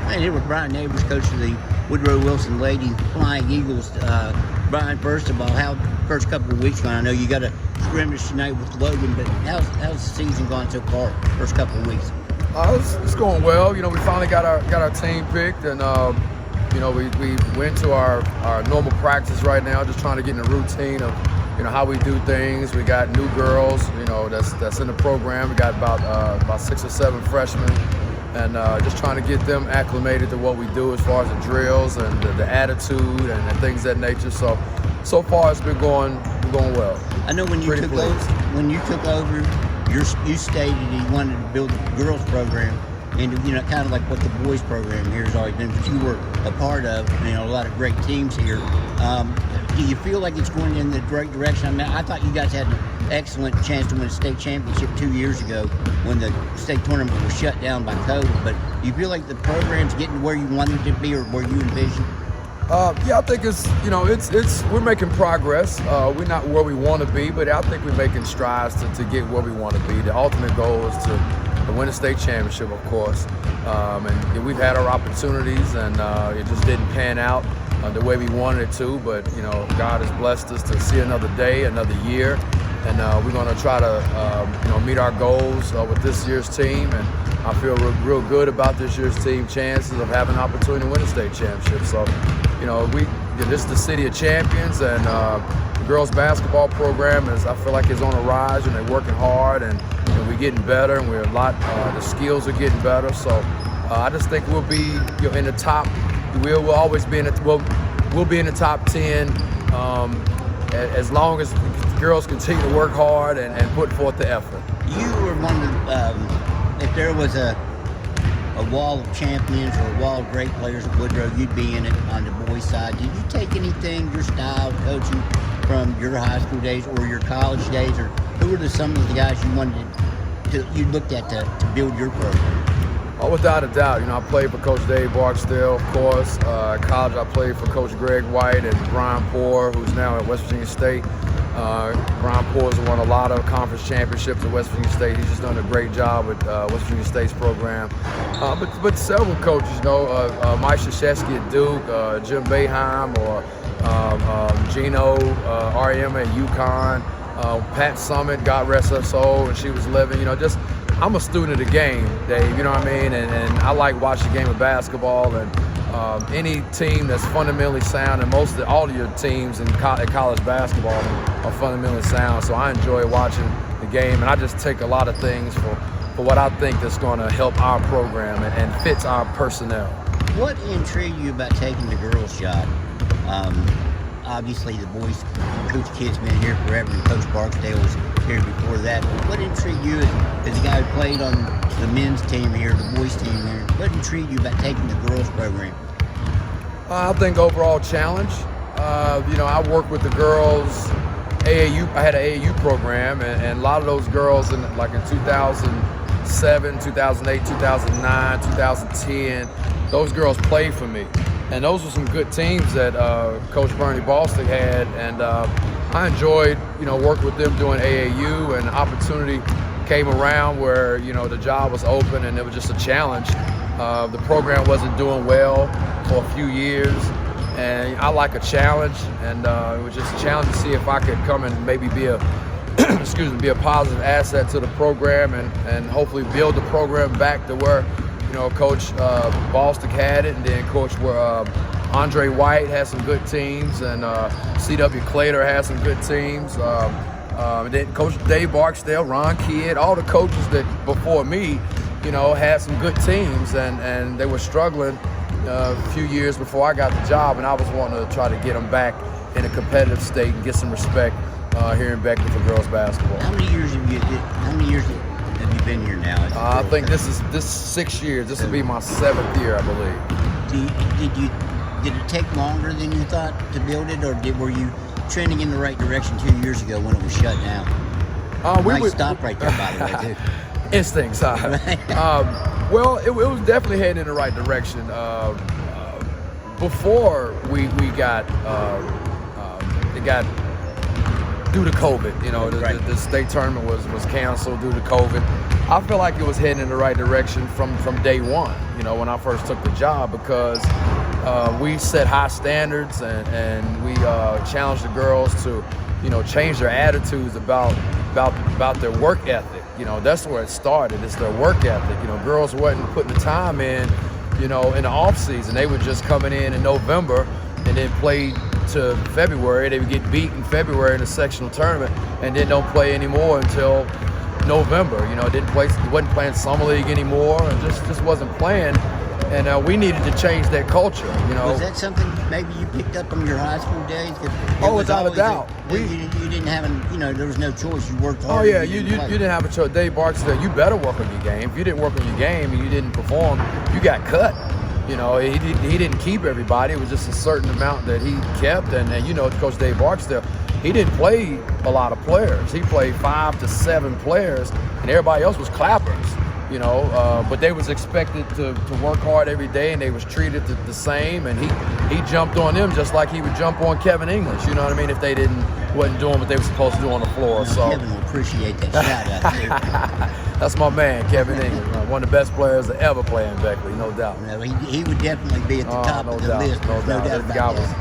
Man, here with Brian Nabors, coach of the Woodrow Wilson Lady Flying Eagles. Brian, first of all, how first couple of weeks gone? I know you got a scrimmage tonight with Logan, but how's the season gone so far? First couple of weeks. It's going well. You know, we finally got our team picked, and you know, we went to our normal practice right now, just trying to get in the routine of how we do things. We got new girls, that's in the program. We got about 6 or 7 freshmen. And just trying to get them acclimated to what we do as far as the drills and the attitude and things of that nature. So far it's been going well. I know when you took over, you stated you wanted to build a girls program, and kind of like what the boys program here has always been, but you were a part of a lot of great teams here. Do you feel like it's going in the right direction? I mean, I thought you guys had an excellent chance to win a state championship 2 years ago when the state tournament was shut down by COVID. But do you feel like the program's getting where you wanted it to be or where you envisioned? Yeah, I think it's we're making progress. We're not where we want to be, but I think we're making strides to get where we want to be. The ultimate goal is to win a state championship, of course. And we've had our opportunities, and it just didn't pan out the way we wanted it to. But God has blessed us to see another day, another year, and we're going to try to meet our goals with this year's team. And I feel real good about this year's team chances of having an opportunity to win a state championship. So, this is the city of champions, and the girls basketball program I feel like is on a rise, and they're working hard, and we're getting better, and the skills are getting better. So I just think we'll be in the top. We'll always be we'll be in the top 10 as long as the girls continue to work hard and put forth the effort. You were one of if there was a wall of champions or a wall of great players at Woodrow, you'd be in it on the boys' side. Did you take anything, your style of coaching, from your high school days or your college days, or who were some of the guys you looked at to build your program? Oh, without a doubt. I played for Coach Dave Morrison, of course. College, I played for Coach Greg White and Brian Poor, who's now at West Virginia State. Brian Poor has won a lot of conference championships at West Virginia State. He's just done a great job with West Virginia State's program. But several coaches, Mike Krzyzewski at Duke, Jim Boeheim, or Gino R.M. at UConn, Pat Summit, God rest her soul, and she was living. I'm a student of the game, Dave, you know what I mean? And I like watching the game of basketball, and any team that's fundamentally sound, and all of your teams in college basketball are fundamentally sound, so I enjoy watching the game, and I just take a lot of things for what I think that's going to help our program and fits our personnel. What intrigued you about taking the girls' job? Obviously, the boys, Coach Kidd's been here forever, and Coach Barksdale was here before that. But what intrigued you as a guy who played on the men's team here, the boys' team here? What intrigued you about taking the girls' program? I think overall challenge. I worked with the girls. AAU. I had an AAU program, and a lot of those girls in 2007, 2008, 2009, 2010, those girls played for me. And those were some good teams that Coach Bernie Bostic had, and I enjoyed, working with them doing AAU, and the opportunity came around where, the job was open and it was just a challenge. The program wasn't doing well for a few years, and I like a challenge, and it was just a challenge to see if I could come and maybe be a be a positive asset to the program, and hopefully build the program back to where Coach Bostic had it, and then Coach Andre White had some good teams, and C.W. Clater had some good teams. And then Coach Dave Barksdale, Ron Kidd, all the coaches that before me, had some good teams, and they were struggling a few years before I got the job, and I was wanting to try to get them back in a competitive state and get some respect here in Beckley for girls basketball. How many years have you been here now? I think this is 6 years. This will be my 7th year, I believe. Did it take longer than you thought to build it, or were you trending in the right direction 2 years ago when it was shut down? We would stop right there, by the way, too. Instincts, well, it was definitely heading in the right direction. Before we got it got due to COVID, the state tournament was canceled due to COVID. I feel like it was heading in the right direction from day one, you know, when I first took the job, because we set high standards and we challenged the girls to, you know, change their attitudes about their work ethic. You know, that's where it started. It's their work ethic. You know, girls wasn't putting the time in, you know, in the off season. They were just coming in November and then play to February. They would get beat in February in the sectional tournament and then don't play anymore until November. You know, wasn't playing summer league anymore, and just wasn't playing. And we needed to change that culture. You know, was that something maybe you picked up from your high school days? Oh, without a doubt. You didn't have, you know, there was no choice. You worked hard. Oh yeah, you didn't have a choice. Dave Morrison said, you better work on your game. If you didn't work on your game and you didn't perform, you got cut. You know, he didn't keep everybody. It was just a certain amount that he kept. And you know, Coach Dave Morrison, he didn't play a lot of players. He played 5 to 7 players, and everybody else was clappers. You know, but they was expected to work hard every day, and they was treated the same. And he jumped on them just like he would jump on Kevin English. You know what I mean? If they wasn't doing what they were supposed to do on the floor. So Kevin will appreciate that shout out there. That's my man, Kevin English, one of the best players to ever play in Beckley, no doubt. No, he would definitely be at the top of the list. No doubt.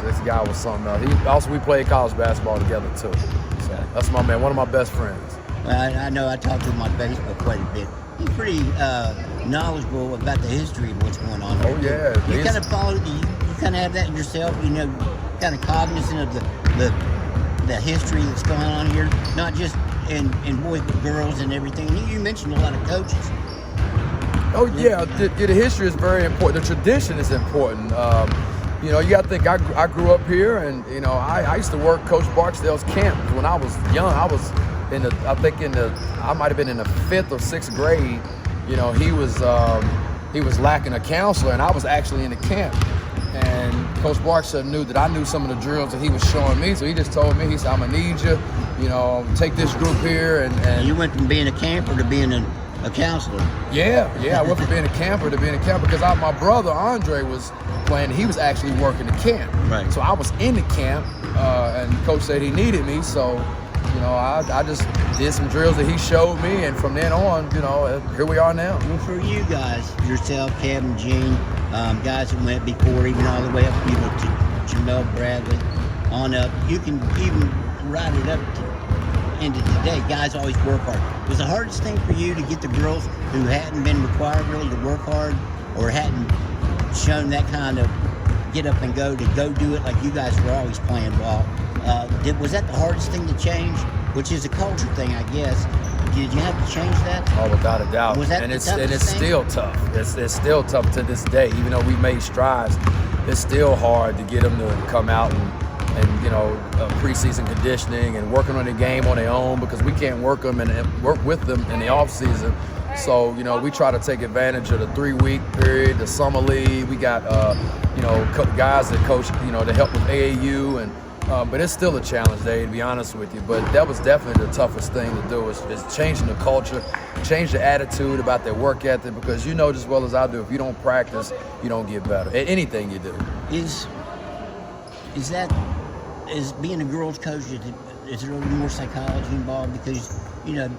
This guy was something else. We played college basketball together too. So that's my man, one of my best friends. I know I talked to him on Facebook quite a bit. He's pretty knowledgeable about the history of what's going on. Oh yeah. You kind of follow. You kind of have that in yourself. You know, kind of cognizant of the history that's going on here, not just in boys but girls and everything. You mentioned a lot of coaches. Oh yeah, the history is very important. The tradition is important. You know, you got to think. I grew up here, and you know, I used to work Coach Barksdale's camp when I was young. I was I might have been in the 5th or 6th grade. You know, he was lacking a counselor, and I was actually in the camp. And Coach Barksdale knew that I knew some of the drills that he was showing me, so he just told me, he said, I'm gonna need you. You know, take this group here. And you went from being a camper to being a counselor. Yeah, I went from being a camper to being a camper because my brother Andre was playing. He was actually working the camp. Right. So I was in the camp, and Coach said he needed me, so. You know, I just did some drills that he showed me, and from then on, you know, here we are now. Well, for you guys, yourself, Kevin, Gene, guys that went before, even all the way up, you know, to Jamel Bradley, on up, you can even ride it up into today. Guys always work hard. Was the hardest thing for you to get the girls who hadn't been required really to work hard, or hadn't shown that kind of get up and go to go do it like you guys were always playing ball? Was that the hardest thing to change? Which is a culture thing, I guess. Did you have to change that? Oh, without a doubt. Was that and the it's toughest thing? still tough. It's still tough to this day. Even though we made strides, it's still hard to get them to come out and you know, preseason conditioning and working on the game on their own, because we can't work them and work with them in the off season. So, you know, we try to take advantage of the 3-week period, the summer league. We got, you know, guys that coach, you know, to help with AAU, and but it's still a challenge, Dave, to be honest with you. But that was definitely the toughest thing to do, is changing the culture, change the attitude about their work ethic, because you know just as well as I do, if you don't practice, you don't get better at anything you do. Is being a girls coach, is there a little more psychology involved? Because, you know,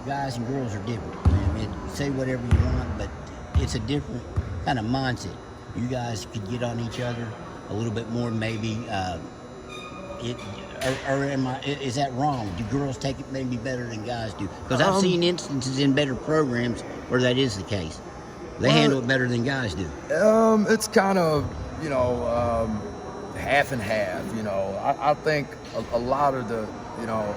guys and girls are different. I mean, say whatever you want, but it's a different kind of mindset. You guys could get on each other a little bit more, maybe. Is that wrong? Do girls take it maybe better than guys do? Because I've seen instances in better programs where that is the case. They handle it better than guys do. It's kind of, you know, half and half. You know, I think a lot of the, you know,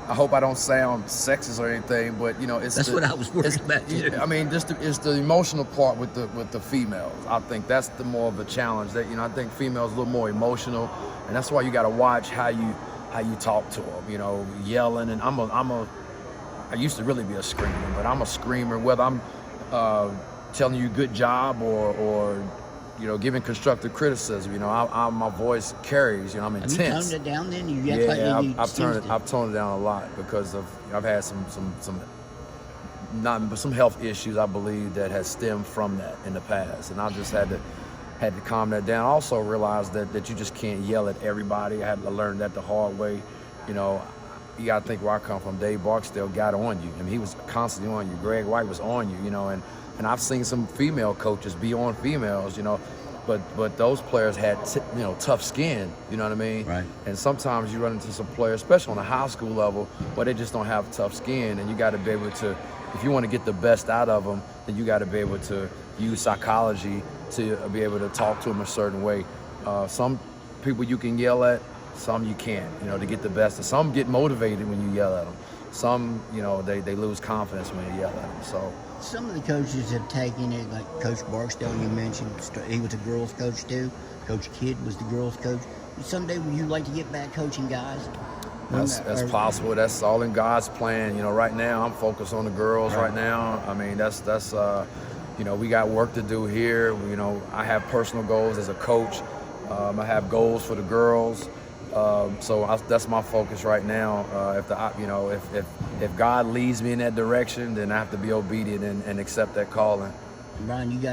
I hope I don't sound sexist or anything, but you know, that's what I was worried about. I mean, just it's the emotional part with the females. I think that's the more of a challenge. That, you know, I think females are a little more emotional, and that's why you got to watch how you talk to them. You know, yelling, and I used to really be a screamer, but I'm a screamer whether I'm telling you good job or you know, giving constructive criticism. You know, my voice carries. You know, I'm intense. Have you toned it down then? I've toned it down a lot because I've had some health issues, I believe, that has stemmed from that in the past, and I just had to calm that down. I also realized that you just can't yell at everybody. I had to learn that the hard way. You know, you got to think where I come from. Dave Barksdale got on you. I mean, he was constantly on you. Greg White was on you, you know, and I've seen some female coaches be on females, you know, but those players had, you know, tough skin, you know what I mean? Right. And sometimes you run into some players, especially on the high school level, where they just don't have tough skin, and you got to be able to, if you want to get the best out of them, then you got to be able to use psychology to be able to talk to them a certain way. Some people you can yell at, some you can't, you know, to get the best. Some get motivated when you yell at them. Some, you know, they lose confidence when you yell at them. So some of the coaches have taken it, like Coach Barksdale you mentioned, he was a girls coach too. Coach Kidd was the girls coach. Someday would you like to get back coaching guys? That's possible. That's all in God's plan. You know, right now I'm focused on the girls right now. I mean, that's you know, we got work to do here. You know, I have personal goals as a coach. I have goals for the girls. So that's my focus right now. If God leads me in that direction, then I have to be obedient and accept that calling. Brian, you got